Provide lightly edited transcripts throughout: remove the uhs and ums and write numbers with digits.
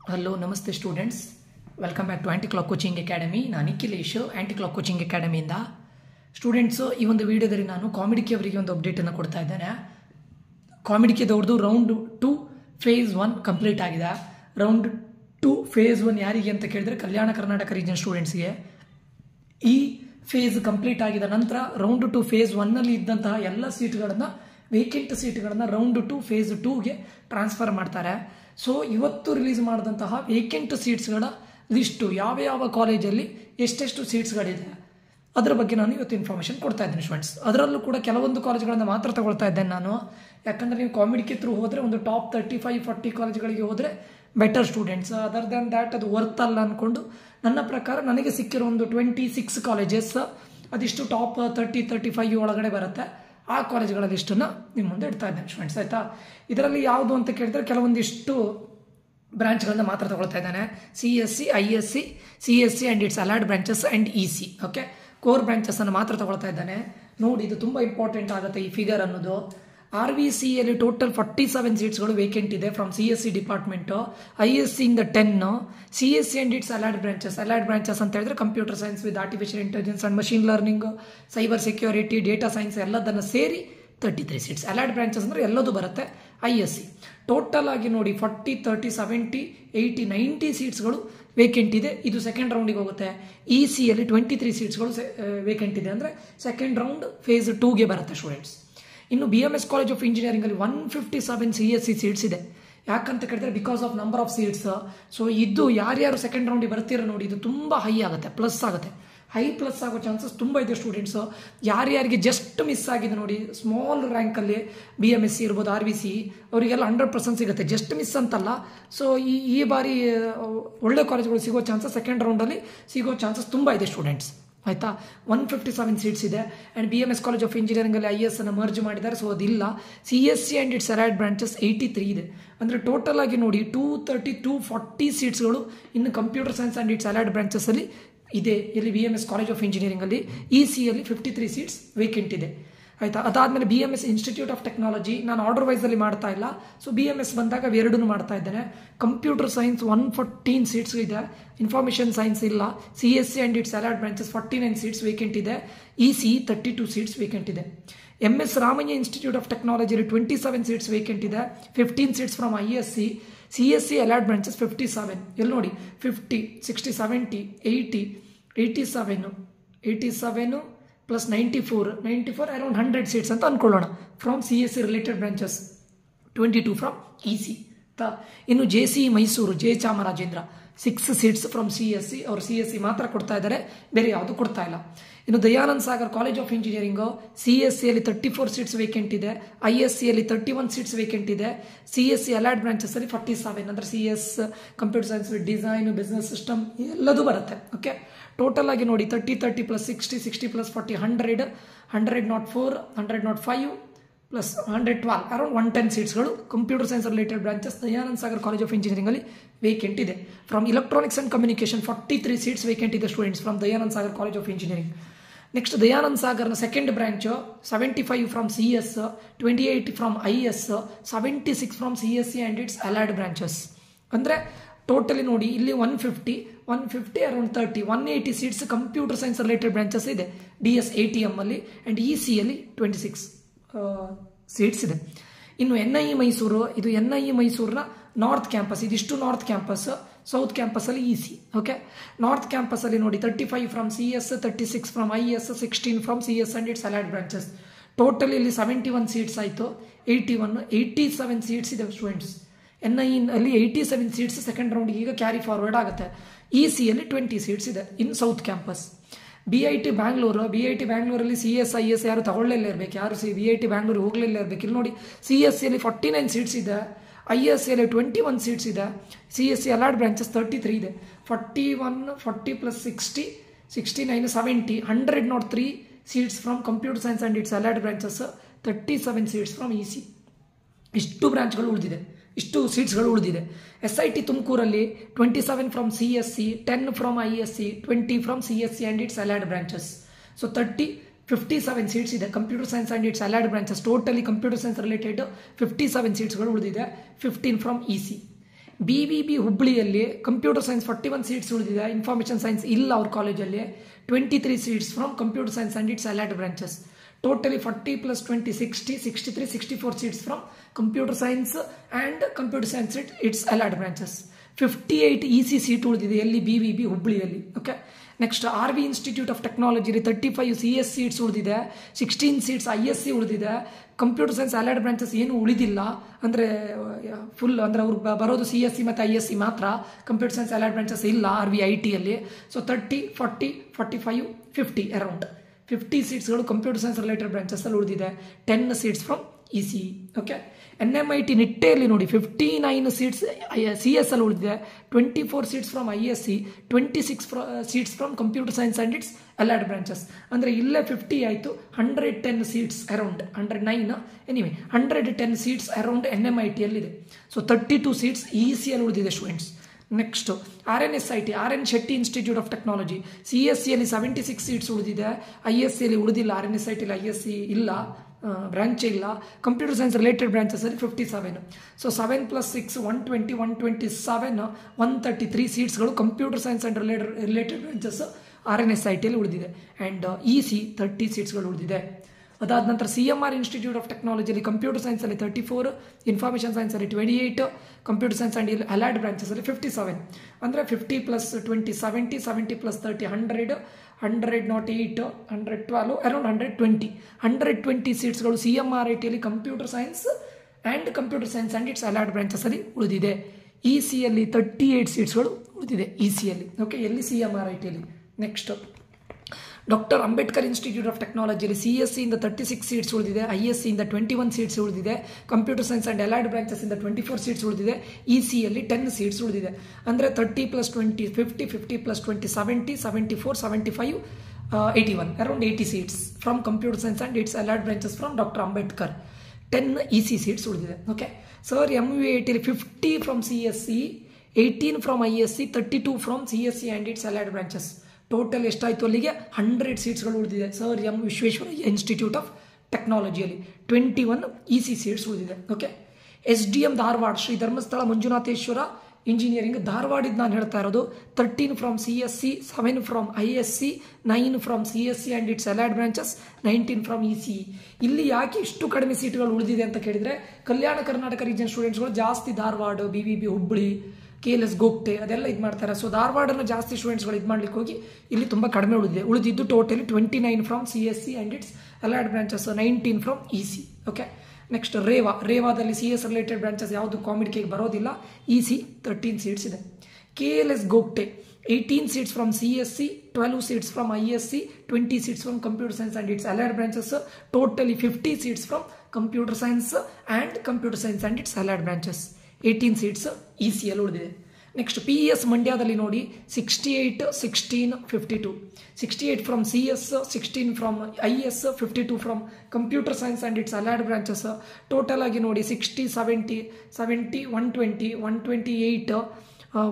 Hello ನಮಸ್ತೆ students, welcome back to anti clock coaching academy. ನಾನು Nikhilesh, anti clock coaching ಅಕಾಡೆಮಿಯಿಂದ. Students, ಈ ಒಂದು ವಿಡಿಯೋದಲ್ಲಿ ನಾನು ಕಾಮಿಡಿಕೆ ಅವರಿಗೆ ಒಂದು ಅಪ್ಡೇಟನ್ನು ಕೊಡ್ತಾ ಇದ್ದೇನೆ. ಕಾಮಿಡಿಕೆದವ್ರದ್ದು ರೌಂಡ್ 2 ಫೇಸ್ 1 ಕಂಪ್ಲೀಟ್ ಆಗಿದೆ. ರೌಂಡ್ 2 ಫೇಸ್ 1 ಯಾರಿಗೆ ಅಂತ ಕೇಳಿದ್ರೆ ಕಲ್ಯಾಣ ಕರ್ನಾಟಕ ರೀಜನ್ ಸ್ಟೂಡೆಂಟ್ಸ್ಗೆ. ಈ ಫೇಸ್ ಕಂಪ್ಲೀಟ್ ಆಗಿದ ನಂತರ ರೌಂಡ್ 2 ಫೇಸ್ 1ನಲ್ಲಿ ಇದ್ದಂತಹ ಎಲ್ಲ ಸೀಟ್ಗಳನ್ನು, ವೇಕೆಂಟ್ ಸೀಟ್ಗಳನ್ನು ರೌಂಡ್ 2 ಫೇಸ್ 2ಗೆ ಟ್ರಾನ್ಸ್ಫರ್ ಮಾಡ್ತಾರೆ. ಸೊ ಇವತ್ತು ರಿಲೀಸ್ ಮಾಡಿದಂತಹ ವೇಕೆಂಟ್ ಸೀಟ್ಸ್ಗಳ ಲಿಸ್ಟು, ಯಾವ ಯಾವ ಕಾಲೇಜಲ್ಲಿ ಎಷ್ಟೆಷ್ಟು ಸೀಟ್ಸ್ಗಳಿದೆ ಅದರ ಬಗ್ಗೆ ನಾನು ಇವತ್ತು ಇನ್ಫಾರ್ಮೇಷನ್ ಕೊಡ್ತಾ ಇದ್ದೀನಿ ಸ್ಟೂಡೆಂಟ್ಸ್. ಅದರಲ್ಲೂ ಕೂಡ ಕೆಲವೊಂದು ಕಾಲೇಜ್ಗಳನ್ನು ಮಾತ್ರ ತಗೊಳ್ತಾ ಇದ್ದೇನೆ ನಾನು, ಯಾಕಂದರೆ ನೀವು ಕಾಮಿಡಿಕೆ ಥ್ರೂ ಹೋದರೆ ಒಂದು ಟಾಪ್ 35-40 ಕಾಲೇಜ್ಗಳಿಗೆ ಹೋದರೆ better students. Other than that ಅದು ವರ್ತ್ ಅಲ್ಲ ಅಂದ್ಕೊಂಡು ನನ್ನ ಪ್ರಕಾರ ನನಗೆ ಸಿಕ್ಕಿರೋ ಒಂದು 26 ಕಾಲೇಜಸ್, ಅದಿಷ್ಟು ಟಾಪ್ 30-35 ಒಳಗಡೆ ಬರುತ್ತೆ. ಆ ಕಾಲೇಜ್ಗಳ ಲಿಸ್ಟನ್ನು ನಿಮ್ಮ ಮುಂದೆ ಇಡ್ತಾ ಇದ್ದೇನೆ ಸ್ಟೂಡೆಂಟ್ಸ್, ಆಯಿತಾ. ಇದರಲ್ಲಿ ಯಾವುದು ಅಂತ ಕೇಳಿದ್ರೆ ಕೆಲವೊಂದಿಷ್ಟು ಬ್ರಾಂಚ್ಗಳನ್ನ ಮಾತ್ರ ತಗೊಳ್ತಾ ಇದ್ದಾನೆ. CSC, ISC, CSC and its allied branches and EC. Okay, core ಬ್ರಾಂಚಸ್ಸನ್ನು ಮಾತ್ರ ತಗೊಳ್ತಾ ಇದ್ದಾನೆ. ನೋಡಿ, ಇದು ತುಂಬ ಇಂಪಾರ್ಟೆಂಟ್ ಆಗುತ್ತೆ ಈ ಫಿಗರ್ ಅನ್ನೋದು. RVCಯಲ್ಲಿ ಟೋಟಲ್ 47 ಸೀಟ್ಸ್ಗಳು ವೇಕೆಂಟ್ ಇದೆ ಫ್ರಮ್ CSC ಡಿಪಾರ್ಟ್ಮೆಂಟು. ISC ಇಂದ 10, CSC and its allied branches ಅಂತ ಹೇಳಿದ್ರೆ computer science with artificial intelligence and machine learning, cyber security, data science ಎಲ್ಲದನ್ನು ಸೇರಿ 33 ಸೀಟ್ಸ್. ಅಲೈಡ್ ಬ್ರಾಂಚಸ್ ಅಂದರೆ ಎಲ್ಲದೂ ಬರುತ್ತೆ. ISC ಟೋಟಲ್ ಆಗಿ ನೋಡಿ 40, 30, 70, 80, 90 ಸೀಟ್ಸ್ಗಳು ವೇಕೆಂಟ್ ಇದೆ. ಇದು ಸೆಕೆಂಡ್ ರೌಂಡಿಗೆ ಹೋಗುತ್ತೆ. ECಯಲ್ಲಿ 23 ಸೀಟ್ಸ್ಗಳು ವೇಕೆಂಟ್ ಇದೆ, ಅಂದರೆ ಸೆಕೆಂಡ್ ರೌಂಡ್ ಫೇಸ್ 2ಗೆ ಬರುತ್ತೆ ಸ್ಟೂಡೆಂಟ್ಸ್. ಇನ್ನು BMS ಕಾಲೇಜ್ ಆಫ್ ಇಂಜಿನಿಯರಿಂಗಲ್ಲಿ 157 CSC ಸೀಟ್ಸ್ ಇದೆ. ಯಾಕಂತ ಕೇಳಿದ್ರೆ because of number of seats. So ಇದು ಯಾರ್ಯಾರು ಸೆಕೆಂಡ್ ರೌಂಡಿಗೆ ಬರ್ತೀರ ನೋಡಿ, ಇದು ತುಂಬ ಹೈ ಆಗುತ್ತೆ, ಪ್ಲಸ್ ಆಗುತ್ತೆ. ಹೈ ಪ್ಲಸ್ ಆಗೋ ಚಾನ್ಸಸ್ ತುಂಬ ಇದೆ ಸ್ಟೂಡೆಂಟ್ಸು. ಯಾರ್ಯಾರಿಗೆ ಜಸ್ಟ್ ಮಿಸ್ ಆಗಿದೆ ನೋಡಿ, ಸ್ಮಾಲ್ ರ್ಯಾಂಕಲ್ಲಿ BMSC ಇರ್ಬೋದು, RVC ಅವರಿಗೆಲ್ಲ 100% ಸಿಗುತ್ತೆ. ಜಸ್ಟ್ ಮಿಸ್ ಅಂತಲ್ಲ. ಸೊ ಈ ಬಾರಿ ಒಳ್ಳೆ ಕಾಲೇಜ್ಗಳು ಸಿಗೋ ಚಾನ್ಸಸ್, ಸೆಕೆಂಡ್ ರೌಂಡಲ್ಲಿ ಸಿಗೋ ಚಾನ್ಸಸ್ ತುಂಬ ಇದೆ ಸ್ಟೂಡೆಂಟ್ಸ್, ಆಯಿತಾ. 157 ಸೀಟ್ಸ್ ಇದೆ. ಆ್ಯಂಡ್ BMS ಕಾಲೇಜ್ ಆಫ್ ಇಂಜಿನಿಯರಿಂಗಲ್ಲಿ IS ಅನ್ನು ಮರ್ಜ್ ಮಾಡಿದ್ದಾರೆ, ಸೊ ಅದಿಲ್ಲ. CSC and its allied branches 83 ಇದೆ. ಅಂದರೆ ಟೋಟಲ್ ಆಗಿ ನೋಡಿ 230-240 ಸೀಟ್ಸ್ಗಳು ಇನ್ನು computer science and its allied ಬ್ರಾಂಚಸ್ಸಲ್ಲಿ ಇದೆ. ಇಲ್ಲಿ BMS ಕಾಲೇಜ್ ಆಫ್ ಇಂಜಿನಿಯರಿಂಗಲ್ಲಿ ECಯಲ್ಲಿ 53 ಸೀಟ್ಸ್ ವೇಕೆಂಟ್ ಇದೆ, ಆಯಿತಾ. ಅದಾದಮೇಲೆ BMS ಇನ್ಸ್ಟಿಟ್ಯೂಟ್ ಆಫ್ ಟೆಕ್ನಾಲಜಿ, ನಾನು ಆರ್ಡರ್ ವೈಸಲ್ಲಿ ಮಾಡ್ತಾ ಇಲ್ಲ. ಸೊ BMS ಬಂದಾಗ ಎರಡೂ ಮಾಡ್ತಾ ಇದ್ದೇನೆ. ಕಂಪ್ಯೂಟರ್ ಸೈನ್ಸ್ 114 ಸೀಟ್ಸ್ ಇದೆ. ಇನ್ಫಾರ್ಮೇಷನ್ ಸೈನ್ಸ್ ಇಲ್ಲ. CSC and its allied branches 49 seats vacant ಇದೆ. EC 32 ಸೀಟ್ಸ್ ವೇಕೆಂಟ್ ಇದೆ. MS ರಾಮಯ್ಯ ಇನ್ಸ್ಟಿಟ್ಯೂಟ್ ಆಫ್ ಟೆಕ್ನಾಲಜಿಯಲ್ಲಿ 27 ಸೀಟ್ಸ್ ವೇಕೆಂಟ್ ಇದೆ. 15 seats from ISC. CSC allied branches 57. ಎಲ್ಲಿ ನೋಡಿ 50, 60, 70, 80, 87 ಪ್ಲಸ್ 94 ಅರೌಂಡ್ 100 ಸೀಟ್ಸ್ ಅಂತ ಅಂದ್ಕೊಳ್ಳೋಣ from CSC related branches. 22 from EC. ಇನ್ನು JCE Mysuru, Chamarajendra 6 seats from CSC. ಅವರು CSC ಮಾತ್ರ ಕೊಡ್ತಾ ಇದ್ದಾರೆ, ಬೇರೆ ಯಾವುದು ಕೊಡ್ತಾ ಇಲ್ಲ. ಇನ್ನು Dayanand Sagar college of engineering, CSCಯಲ್ಲಿ 34 ಸೀಟ್ಸ್ ವೇಕೆಂಟ್ ಇದೆ. ISCಯಲ್ಲಿ 31 ಸೀಟ್ಸ್ ವೇಕೆಂಟ್ ಇದೆ. CSC ಅಲೈಡ್ ಬ್ರಾಂಚಸ್ಸಲ್ಲಿ 47, ಅಂದರೆ CS computer science with design, business system ಎಲ್ಲದೂ ಬರುತ್ತೆ. ಓಕೆ, ಟೋಟಲ್ ಆಗಿ ನೋಡಿ 30 ಪ್ಲಸ್ 60 ಪ್ಲಸ್ 40 100, 104, 105 ಪ್ಲಸ್ 112 ಅರೌಂಡ್ 110 ಸೀಟ್ಸ್ಗಳು computer science related branches Dayanand Sagar college of ಇಂಜಿನಿಯರಿಂಗಲ್ಲಿ ವೇಕೆಂಟ್ ಇದೆ. From electronics and communication 43 seats vacant ಇದೆ students from Dayanand Sagar college of engineering. Next Dayanand ಸಾಗರ್ನ second branch 75 from CS, 28 from IS, 76 from CSC and its allied branches. ಅಂದರೆ totally ನೋಡಿ ಇಲ್ಲಿ 150 around 30, 180 seats computer science related branches ಇದೆ. DS ATM ಅಲ್ಲಿ and ECಯಲ್ಲಿ 26 seats ಇದೆ. ಇನ್ನು NIE ಮೈಸೂರು, ಇದು NIE ಮೈಸೂರಿನ ನಾರ್ತ್ ಕ್ಯಾಂಪಸ್. ಇದಿಷ್ಟು ನಾರ್ತ್ ಕ್ಯಾಂಪಸ್. ಸೌತ್ ಕ್ಯಾಂಪಸ್ಸಲ್ಲಿ EC. ಓಕೆ, ನಾರ್ತ್ ಕ್ಯಾಂಪಸ್ಸಲ್ಲಿ ನೋಡಿ 35 from CS, 36 from IS, 16 from CS and its allied branches. Total ಇಲ್ಲಿ 71 ಸೀಟ್ಸ್ ಆಯಿತು. 87 ಸೀಟ್ಸ್ ಇದೆ ಸ್ಟೂಡೆಂಟ್ಸ್. NIE ಅಲ್ಲಿ 87 ಸೀಟ್ಸ್ ಸೆಕೆಂಡ್ ರೌಂಡಿಗೆ ಈಗ ಕ್ಯಾರಿ ಫಾರ್ವರ್ಡ್ ಆಗುತ್ತೆ. ECಯಲ್ಲಿ 20 ಸೀಟ್ಸ್ ಇದೆ ಇನ್ ಸೌತ್ ಕ್ಯಾಂಪಸ್. BIT ಬ್ಯಾಂಗ್ಳೂರಲ್ಲಿ CS IS ಯಾರು ತಗೊಳ್ಳಲೇ ಇರಬೇಕು, ಯಾರು BIT ಬ್ಯಾಂಗ್ಳೂರು ಹೋಗಲಿಲ್ಲ ಇರಬೇಕು. ಇಲ್ಲಿ ನೋಡಿ CSCಯಲ್ಲಿ 49 ಸೀಟ್ಸ್ ಇದೆ. ISCಯಲ್ಲಿ 21 ಸೀಟ್ಸ್ ಇದೆ. CSC ಅಲೈಡ್ ಬ್ರಾಂಚಸ್ 33 ಇದೆ. 41, 40 plus 60, 69, 70, 103 seats from computer science and its allied branches, 37 seats from EC. ಇಷ್ಟು ಸೀಟ್ಸ್ಗಳು ಉಳಿದಿದೆ. SIT ತುಮಕೂರಲ್ಲಿ 27 from CSC, 10 from ISC, 20 from CSC and its allied branches. So 57 seats ಇದೆ computer science and its allied branches. Totally computer science related 57 ಸೀಟ್ಸ್ಗಳು ಉಳಿದಿದೆ. 15 from EC. BVB ಹುಬ್ಬಳ್ಳಿಯಲ್ಲಿ computer science 41 seats ಉಳಿದಿದೆ. Information science ಇಲ್ಲ ಅವ್ರ ಕಾಲೇಜಲ್ಲಿ. 23 seats from computer science and its allied branches. Totally 40 plus 20, 60, 63, 64 seats from computer science and computer science its allied branches. 58 EC seat ಉಳಿದಿದೆ ಎಲ್ಲಿ BVB ಹುಬ್ಬಳ್ಳಿಯಲ್ಲಿ. Okay, next RV institute of technology 35 CS seats ಉಳಿದಿದೆ. 16 seats ISC ಉಳಿದಿದೆ. Computer science allied branches ಏನು ಉಳಿದಿಲ್ಲ, ಅಂದರೆ full ಅಂದರೆ ಅವ್ರು ಬರೋದು CSC ಮತ್ತು ISC ಮಾತ್ರ. ಕಂಪ್ಯೂಟರ್ ಸೈನ್ಸ್ ಅಲೈಡ್ ಬ್ರಾಂಚಸ್ ಇಲ್ಲ RV ITಯಲ್ಲಿ. ಸೊ 30, 40, 45, 50 ಅರೌಂಡ್ 50 ಸೀಟ್ಸ್ಗಳು ಕಂಪ್ಯೂಟರ್ ಸೈನ್ಸ್ ರಿಲೇಟೆಡ್ ಬ್ರಾಂಚಸ್ಸಲ್ಲಿ ಉಳಿದಿದೆ. 10 seats from ECE. Okay, NMIT ನಿಟ್ಟೆಯಲ್ಲಿ ನೋಡಿ 59 ಸೀಟ್ಸ್ CS ಅಲ್ಲಿ ಉಳಿದಿದೆ. 24 seats from ISC, 26 seats from computer science and its allied branches. ಅಂದರೆ ಇಲ್ಲೇ 50 ಆಯಿತು. 110 seats around 109 anyway 110 seats around NMITಯಲ್ಲಿದೆ. ಸೊ 32 ಸೀಟ್ಸ್ ECಯಲ್ಲಿ ಉಳಿದಿದೆ students. Next RNSIT RN Shetty institute of technology CSCಯಲ್ಲಿ 76 ಸೀಟ್ಸ್ ಉಳಿದಿದೆ. ISCಯಲ್ಲಿ ಉಳಿದಿಲ್ಲ. RNSITಲಿ ISC ಇಲ್ಲ, ಬ್ರಾಂಚ್ ಇಲ್ಲ. ಕಂಪ್ಯೂಟರ್ ಸೈನ್ಸ್ ರಿಲೇಟೆಡ್ ಬ್ರಾಂಚಸಲ್ಲಿ 57. ಸೊ 7 + 6 120, 127, 133 ಸೀಟ್ಸ್ಗಳು computer science and related branches RNSITಯಲ್ಲಿ ಉಳಿದಿದೆ. ಆ್ಯಂಡ್ EC 30 ಸೀಟ್ಸ್ಗಳು ಉಳಿದಿದೆ. ಅದಾದ ನಂತರ CMR ಇನ್ಸ್ಟಿಟ್ಯೂಟ್ ಆಫ್ ಟೆಕ್ನಾಲಜಿಯಲ್ಲಿ ಕಂಪ್ಯೂಟರ್ ಸೈನ್ಸಲ್ಲಿ 34, ಇನ್ಫಾರ್ಮೇಷನ್ ಸೈನ್ಸಲ್ಲಿ 28, ಕಂಪ್ಯೂಟರ್ ಸೈನ್ಸ್ ಆ್ಯಂಡ್ ಅಲೈಡ್ ಬ್ರಾಂಚಸಲ್ಲಿ 57. ಅಂದರೆ 50 + 20 70, 70 + 30 100, 100 not 8, 112 ಅರೌಂಡ್ 120. 120 ಸೀಟ್ಸ್ಗಳು CMRITಯಲ್ಲಿ computer science and its allied ಬ್ರಾಂಚಸಲ್ಲಿ ಉಳಿದಿದೆ. ECಯಲ್ಲಿ 38 ಸೀಟ್ಸ್ಗಳು ಉಳಿದಿದೆ ECಯಲ್ಲಿ. ಓಕೆ, ಎಲ್ಲಿ CMRITಯಲ್ಲಿ. Next doctor Ambedkar institute of ಟೆಕ್ನಾಲಜಿಯಲ್ಲಿ CSCಯಿಂದ 36 ಸೀಟ್ಸ್ ಉಳಿದಿದೆ. ISCಯಿಂದ 21 ಸೀಟ್ಸ್ ಉಳಿದಿದೆ. ಕಂಪ್ಯೂಟರ್ ಸೈನ್ಸ್ ಆ್ಯಂಡ್ ಅಲೈಡ್ ಬ್ರಾಂಚಸ್ಸಿಂದ 24 ಸೀಟ್ಸ್ ಉಳಿದಿದೆ. ECಯಲ್ಲಿ 10 ಸೀಟ್ಸ್ ಉಳಿದಿದೆ. ಅಂದರೆ 30 + 20 50, 50 + 20 70, 74, 75, 81 around 80 seats from computer science and its allied branches from doctor Ambedkar. 10 EC seats ಉಳಿದಿದೆ. ಓಕೆ, ಸರ್ MUATಯಲ್ಲಿ 50 from CSC, 18 from ISC, 32 from CSC and its allied branches. Total ಎಷ್ಟಾಯಿತು ಅಲ್ಲಿಗೆ 100 ಸೀಟ್ಸ್ಗಳು ಉಳಿದಿದೆ. Sir M Visvesvaraya institute of ಟೆಕ್ನಾಲಜಿಯಲ್ಲಿ 21 EC seats ಉಳಿದಿದೆ. Okay, SDM Dharwad Shri Dharmasthala Manjunatheshwara engineering ಧಾರವಾಡಿದ್ದು ನಾನು ಹೇಳ್ತಾ ಇರೋದು. 13 from CSC, 7 from ISC, 9 from CSC and its allied branches, 19 from ECE. ಇಲ್ಲಿ ಯಾಕೆ ಇಷ್ಟು ಕಡಿಮೆ ಸೀಟ್ಗಳು ಉಳಿದಿದೆ ಅಂತ ಕೇಳಿದರೆ, ಕಲ್ಯಾಣ ಕರ್ನಾಟಕ ರೀಜನ್ ಸ್ಟೂಡೆಂಟ್ಸ್ಗಳು ಜಾಸ್ತಿ ಧಾರವಾಡ, BVB ಹುಬ್ಬಳ್ಳಿ, KLS ಗೋಗ್ಟೆ ಅದೆಲ್ಲ ಇದು ಮಾಡ್ತಾರೆ. ಸೊ ಧಾರವಾಡನ ಜಾಸ್ತಿ ಸ್ಟೂಡೆಂಟ್ಸ್ಗಳು ಇದು ಮಾಡ್ಲಿಕ್ಕೆ ಹೋಗಿ ಇಲ್ಲಿ ತುಂಬ ಕಡಿಮೆ ಉಳಿದಿದ್ದು totally 29 from CSC and its allied branches, 19 from EC. Okay, next ರೇವಾದಲ್ಲಿ CS ರಿಲೇಟೆಡ್ ಬ್ರಾಂಚಸ್ ಯಾವುದು ಕಾಮಿಡಿಗೆ ಬರೋದಿಲ್ಲ. EC 13 ಸೀಟ್ಸ್ ಇದೆ. KLS Gogte 18 seats from CSC, 12 seats from ISC, 20 seats from computer science and its allied branches. Totally 50 seats from computer science and its allied branches. 18 seats ECಯಲ್ಲಿ ಉಳಿದಿದೆ. Next PES ಮಂಡ್ಯದಲ್ಲಿ ನೋಡಿ 68, 16, 52. 68 from CS, 16 from IS, 52 from computer science and its allied branches. Total ಆಗಿ ನೋಡಿ 60, 70, 70, 120, 128,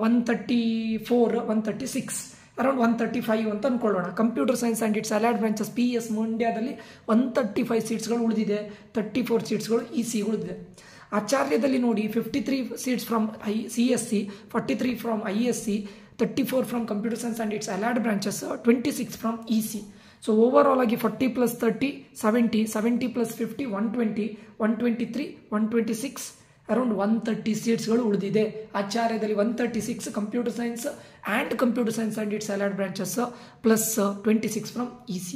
134, 136 around 135 ಅಂತ ಅಂದ್ಕೊಳ್ಳೋಣ. Computer science and its allied branches PES ಮಂಡ್ಯದಲ್ಲಿ 135 ಸೀಟ್ಸ್ಗಳು ಉಳಿದಿದೆ. 34 ಸೀಟ್ಸ್ಗಳು EC ಉಳಿದಿದೆ. ಆಚಾರ್ಯದಲ್ಲಿ ನೋಡಿ 53 seats from CSC, 43 from ISC, 34 from computer science and its allied branches, 26 from EC. So over all ಆಗಿ 40 + 30 70, 70 + 50 120, 123, 126 around 130 ಸೀಟ್ಸ್ಗಳು ಉಳಿದಿದೆ. ಆಚಾರ್ಯದಲ್ಲಿ 136 computer science and its allied branches plus 26 from EC.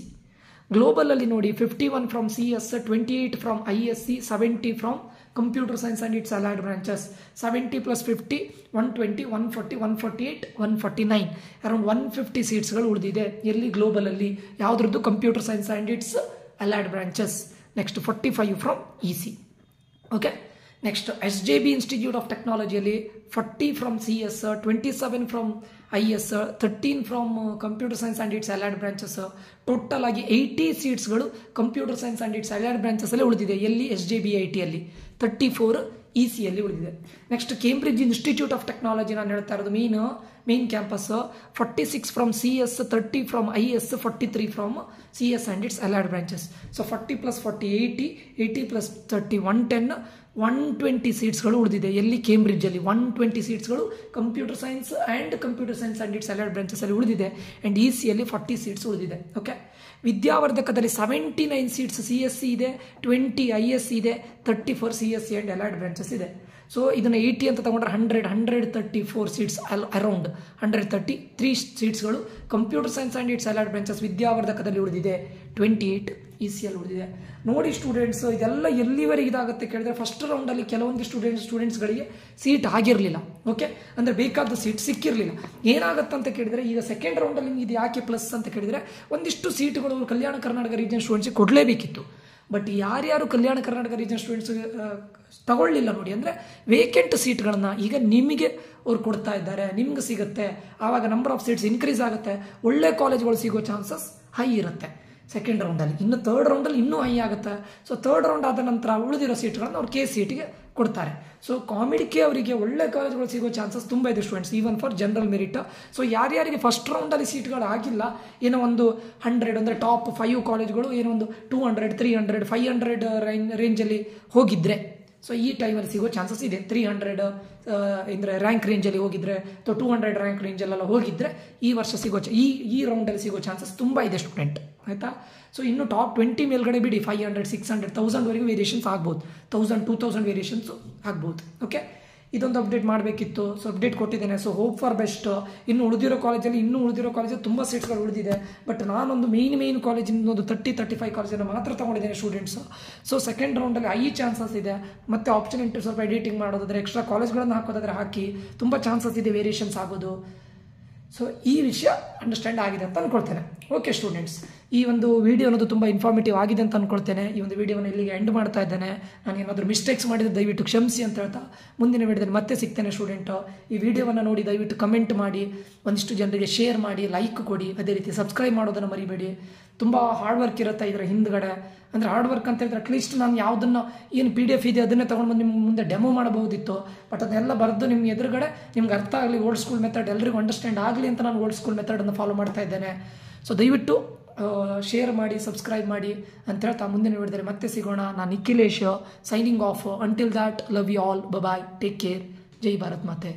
ಗ್ಲೋಬಲಲ್ಲಿ ನೋಡಿ 51 from CS, 28 from ISC, 70 from computer science and its allied branches, 70 + 50 120, 140, 148, 149 around 150 ಸೀಟ್ಸ್ಗಳು ಉಳಿದಿದೆ. ಎಲ್ಲಿ ಗ್ಲೋಬಲಲ್ಲಿ ಯಾವುದ್ರದ್ದು computer science and its allied branches. Next 45 from EC. Okay, next SJB institute of ಟೆಕ್ನಾಲಜಿಯಲ್ಲಿ 40 from CS, 27 from IS, 13 from computer science and its allied branches. Total ಆಗಿ 80 ಸೀಟ್ಸ್ಗಳು computer science and its allied ಬ್ರಾಂಚಸ್ಸಲ್ಲೇ ಉಳಿದಿದೆ. ಎಲ್ಲಿ SJBITಯಲ್ಲಿ 34 ECಯಲ್ಲಿ ಉಳಿದಿದೆ. Next Cambridge institute of technology ನಾನು ಹೇಳ್ತಾ ಇರೋದು ಮೀನು main campus, 46 from CS, 30 from IS, 43 from CS and its allied branches. So 40 + 40 80, 80 + 30 110, 120 ಸೀಟ್ಸ್ಗಳು ಉಳಿದಿದೆ. ಎಲ್ಲಿ? ಕೇಂಬ್ರಿಡ್ಜಲ್ಲಿ 120 ಸೀಟ್ಸ್ಗಳು computer science and its allied ಬ್ರಾಂಚಸಲ್ಲಿ ಉಳಿದಿದೆ. ಆ್ಯಂಡ್ ECಯಲ್ಲಿ 40 ಸೀಟ್ಸ್ ಉಳಿದಿದೆ. ಓಕೆ, ವಿದ್ಯಾವರ್ಧಕದಲ್ಲಿ 79 ಸೀಟ್ಸ್ CSE ಇದೆ, 20 IS ಇದೆ, 34 CSE ಆ್ಯಂಡ್ ಅಲೈಡ್ ಬ್ರಾಂಚಸ್ ಇದೆ. ಸೊ ಇದನ್ನು 80 ಅಂತ ತಗೊಂಡ್ರೆ 134 ಸೀಟ್ಸ್, ಅರೌಂಡ್ 133 ಸೀಟ್ಸ್ಗಳು computer science and its allied branches ವಿದ್ಯಾವರ್ಧಕದಲ್ಲಿ ಉಳಿದಿದೆ. 28 ECಯಲ್ಲಿ ಉಳಿದಿದೆ. ನೋಡಿ ಸ್ಟೂಡೆಂಟ್ಸ್, ಇದೆಲ್ಲ ಎಲ್ಲಿವರೆಗೆ ಇದಾಗುತ್ತೆ ಕೇಳಿದ್ರೆ, ಫಸ್ಟ್ ರೌಂಡಲ್ಲಿ ಕೆಲವೊಂದು ಸ್ಟೂಡೆಂಟ್ಸ್ಗಳಿಗೆ ಸೀಟ್ ಆಗಿರಲಿಲ್ಲ. ಓಕೆ, ಅಂದರೆ ಬೇಕಾದ ಸೀಟ್ ಸಿಕ್ಕಿರಲಿಲ್ಲ. ಏನಾಗುತ್ತೆ ಅಂತ ಕೇಳಿದರೆ, ಈಗ ಸೆಕೆಂಡ್ ರೌಂಡಲ್ಲಿ ಇದು ಯಾಕೆ ಪ್ಲಸ್ ಅಂತ ಕೇಳಿದರೆ, ಒಂದಿಷ್ಟು ಸೀಟುಗಳು ಕಲ್ಯಾಣ ಕರ್ನಾಟಕ ರೀಜನ್ ಸ್ಟೂಡೆಂಟ್ಸ್ಗೆ ಕೊಡಲೇಬೇಕಿತ್ತು. ಬಟ್ ಯಾರ್ಯಾರು ಕಲ್ಯಾಣ ಕರ್ನಾಟಕ ರೀಜನ್ ಸ್ಟೂಡೆಂಟ್ಸ್ ತಗೊಳ್ಳಿಲ್ಲ ನೋಡಿ, ಅಂದರೆ ವೇಕೆಂಟ್ ಸೀಟ್ಗಳನ್ನು ಈಗ ನಿಮಗೆ ಅವ್ರು ಕೊಡ್ತಾ ಇದ್ದಾರೆ, ನಿಮ್ಗೆ ಸಿಗುತ್ತೆ. ಆವಾಗ ನಂಬರ್ ಆಫ್ ಸೀಟ್ಸ್ ಇನ್ಕ್ರೀಸ್ ಆಗುತ್ತೆ, ಒಳ್ಳೆ ಕಾಲೇಜ್ಗಳು ಸಿಗೋ ಚಾನ್ಸಸ್ ಹೈ ಇರುತ್ತೆ ಸೆಕೆಂಡ್ ರೌಂಡಲ್ಲಿ. ಇನ್ನು ಥರ್ಡ್ ರೌಂಡಲ್ಲಿ ಇನ್ನೂ ಹೈ ಆಗುತ್ತೆ. ಸೊ ಥರ್ಡ್ ರೌಂಡ್ ಆದ ನಂತರ ಉಳಿದಿರೋ ಸೀಟ್ಗಳನ್ನು ಅವ್ರು ಸೀಟಿಗೆ ಕೊಡ್ತಾರೆ. ಸೊ ಕಾಮಿಡಿಕೆ ಅವರಿಗೆ ಒಳ್ಳೆ ಕಾಲೇಜ್ಗಳು ಸಿಗೋ ಚಾನ್ಸಸ್ ತುಂಬ ಇದೆ students, even for general merit. So ಯಾರ್ಯಾರಿಗೆ ಫಸ್ಟ್ ರೌಂಡಲ್ಲಿ ಸೀಟ್ಗಳು ಆಗಿಲ್ಲ, ಏನೋ ಒಂದು 100 ಅಂದರೆ ಟಾಪ್ 5 ಕಾಲೇಜ್ಗಳು ಏನೋ ಒಂದು 200, 300, 500 ರೇಂಜಲ್ಲಿ ಹೋಗಿದ್ರೆ, ಸೊ ಈ ಟೈಮಲ್ಲಿ ಸಿಗೋ ಚಾನ್ಸಸ್ ಇದೆ. 300 ಅಂದರೆ ರ್ಯಾಂಕ್ ರೇಂಜಲ್ಲಿ ಹೋಗಿದ್ರೆ ಅಥವಾ 200 ರ್ಯಾಂಕ್ ರೇಂಜಲ್ಲೆಲ್ಲ ಹೋಗಿದ್ರೆ ಈ ವರ್ಷ ಸಿಗೋ ಈ ರೌಂಡಲ್ಲಿ ಸಿಗೋ ಚಾನ್ಸಸ್ ತುಂಬ ಇದೆ ಸ್ಟೂಡೆಂಟ್, ಆಯಿತಾ. ಸೊ ಇನ್ನು ಟಾಪ್ 20 ಮೇಲ್ಗಡೆ ಬಿಡಿ, 500, 600, 1000ವರೆಗೂ ವೇರಿಯೇಷನ್ಸ್ ಆಗ್ಬೋದು, 1000, 2000 ವೇರಿಯೇಷನ್ಸು ಆಗ್ಬೋದು. ಓಕೆ, ಇದೊಂದು ಅಪ್ಡೇಟ್ ಮಾಡಬೇಕಿತ್ತು. ಸೊ ಅಪ್ಡೇಟ್ ಕೊಟ್ಟಿದ್ದೇನೆ. So hope for best. ಇನ್ನು ಉಳಿದಿರೋ ಕಾಲೇಜಲ್ಲಿ ತುಂಬ ಸೀಟ್ಸ್ಗಳು ಉಳಿದಿದೆ. ಬಟ್ ನಾನೊಂದು ಮೇನ್ ಕಾಲೇಜಿಂದ ಒಂದು 30-35 ಕಾಲೇಜನ್ನು ಮಾತ್ರ ತೊಗೊಂಡಿದ್ದೇನೆ ಸ್ಟೂಡೆಂಟ್ಸು. ಸೊ ಸೆಕೆಂಡ್ ರೌಂಡಲ್ಲಿ ಚಾನ್ಸಸ್ ಇದೆ. ಮತ್ತು ಆಪ್ಷನ್ ಇಂಟು ಸ್ವಲ್ಪ ಎಡಿಟಿಂಗ್ ಮಾಡೋದಾದರೆ, ಎಕ್ಸ್ಟ್ರಾ ಕಾಲೇಜ್ಗಳನ್ನು ಹಾಕೋದಾದರೆ ಹಾಕಿ, ತುಂಬ ಚಾನ್ಸಸ್ ಇದೆ ವೇರಿಯೇಷನ್ಸ್ ಆಗೋದು. ಸೊ ಈ ವಿಷಯ ಅಂಡರ್ಸ್ಟ್ಯಾಂಡ್ ಆಗಿದೆ ಅಂತ ಅಂದ್ಕೊಳ್ತೇನೆ. ಓಕೆ ಸ್ಟೂಡೆಂಟ್ಸ್, ಈ ಒಂದು ವಿಡಿಯೋ ಅನ್ನೋದು ತುಂಬ ಇನ್ಫಾರ್ಮೇಟಿವ್ ಆಗಿದೆ ಅಂತ ಅಂದ್ಕೊಳ್ತೇನೆ. ಈ ಒಂದು ವಿಡಿಯೋವನ್ನು ಇಲ್ಲಿಗೆ ಎಂಡ್ ಮಾಡ್ತಾ ಇದ್ದೇನೆ. ನಾನು ಏನಾದರೂ ಮಿಸ್ಟೇಕ್ಸ್ ಮಾಡಿದರೆ ದಯವಿಟ್ಟು ಕ್ಷಮಿಸಿ ಅಂತ ಹೇಳ್ತಾ, ಮುಂದಿನ ವಿಡಿಯೋದಲ್ಲಿ ಮತ್ತೆ ಸಿಗ್ತೇನೆ ಸ್ಟೂಡೆಂಟು. ಈ ವಿಡಿಯೋವನ್ನು ನೋಡಿ ದಯವಿಟ್ಟು ಕಮೆಂಟ್ ಮಾಡಿ, ಒಂದಿಷ್ಟು ಜನರಿಗೆ ಶೇರ್ ಮಾಡಿ, ಲೈಕ್ ಕೊಡಿ. ಅದೇ ರೀತಿ ಸಬ್ಸ್ಕ್ರೈಬ್ ಮಾಡೋದನ್ನು ಮರಿಬೇಡಿ. ತುಂಬ ಹಾರ್ಡ್ ವರ್ಕ್ ಇರುತ್ತೆ ಇದರ ಹಿಂದ್ಗಡೆ. ಅಂದರೆ ಹಾರ್ಡ್ ವರ್ಕ್ ಅಂತ ಹೇಳಿದ್ರೆ, ಅಟ್ಲೀಸ್ಟ್ ನಾನು ಯಾವುದನ್ನು ಏನು PDF ಇದೆ ಅದನ್ನೇ ತೊಗೊಂಡು ಬಂದು ನಿಮ್ಮ ಮುಂದೆ ಡೆಮೋ ಮಾಡಬಹುದಿತ್ತು. ಬಟ್ ಅದನ್ನೆಲ್ಲ ಬರೆದು ನಿಮ್ಮ ಎದುರುಗಡೆ ನಿಮ್ಗೆ ಅರ್ಥ ಆಗಲಿ, ಓಲ್ಡ್ ಸ್ಕೂಲ್ ಮೆಥಡ್ ಎಲ್ರಿಗೂ ಅಂಡರ್ಸ್ಟ್ಯಾಂಡ್ ಆಗಲಿ ಅಂತ ನಾನು ಓಲ್ಡ್ ಸ್ಕೂಲ್ ಮೆಥಡನ್ನು ಫಾಲೋ ಮಾಡ್ತಾ ಇದ್ದೇನೆ. ಸೊ ದಯವಿಟ್ಟು ಶೇರ್ ಮಾಡಿ, ಸಬ್ಸ್ಕ್ರೈಬ್ ಮಾಡಿ ಅಂತ ಹೇಳ್ತಾ ಮುಂದಿನ ವಿಡಿಯೋದಲ್ಲಿ ಮತ್ತೆ ಸಿಗೋಣ. ನಾನು Nikhilesh, signing off. Until that, love you all, bye, take care. ಜೈ ಭಾರತ್ ಮಾತೆ.